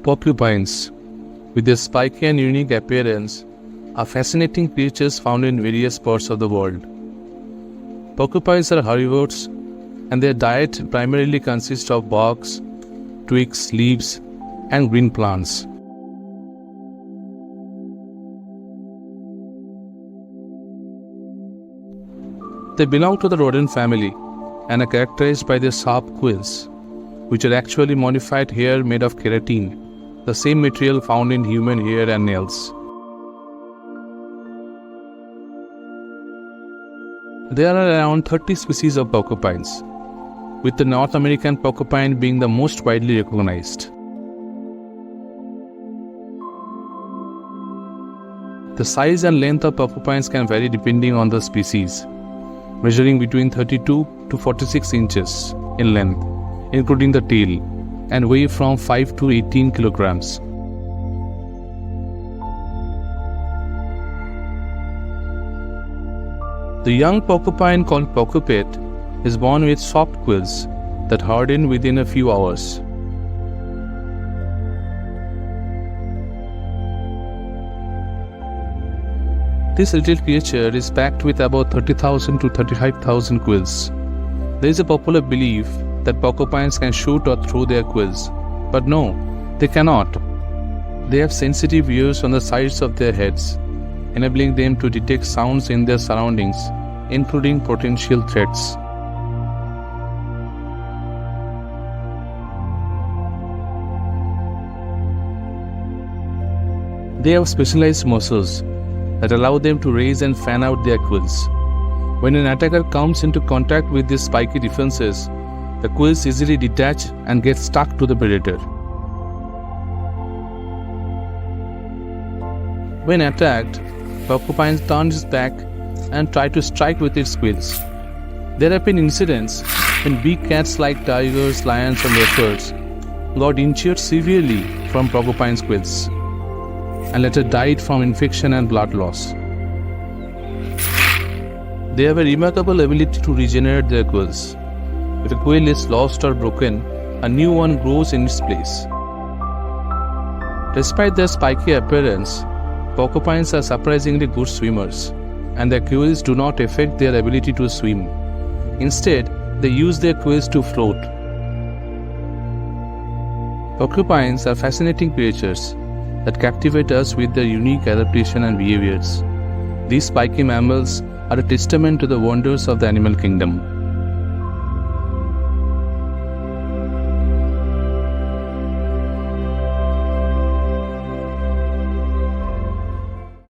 Porcupines, with their spiky and unique appearance, are fascinating creatures found in various parts of the world. Porcupines are herbivores, and their diet primarily consists of barks, twigs, leaves, and green plants. They belong to the rodent family and are characterized by their sharp quills, which are actually modified hair made of keratin, the same material found in human hair and nails. There are around 30 species of porcupines, with the North American porcupine being the most widely recognized. The size and length of porcupines can vary depending on the species, measuring between 32 to 46 inches in length, including the tail, and weigh from 5 to 18 kilograms. The young porcupine, called porcupate, is born with soft quills that harden within a few hours. This little creature is packed with about 30,000 to 35,000 quills. There is a popular belief that porcupines can shoot or throw their quills, but no, they cannot. They have sensitive ears on the sides of their heads, enabling them to detect sounds in their surroundings, including potential threats. They have specialized muscles that allow them to raise and fan out their quills. When an attacker comes into contact with these spiky defenses, the quills easily detach and get stuck to the predator. When attacked, porcupine turns its back and tries to strike with its quills. There have been incidents when big cats like tigers, lions, and leopards got injured severely from porcupine's quills and later died from infection and blood loss. They have a remarkable ability to regenerate their quills. If a quill is lost or broken, a new one grows in its place. Despite their spiky appearance, porcupines are surprisingly good swimmers, and their quills do not affect their ability to swim. Instead, they use their quills to float. Porcupines are fascinating creatures that captivate us with their unique adaptation and behaviors. These spiky mammals are a testament to the wonders of the animal kingdom.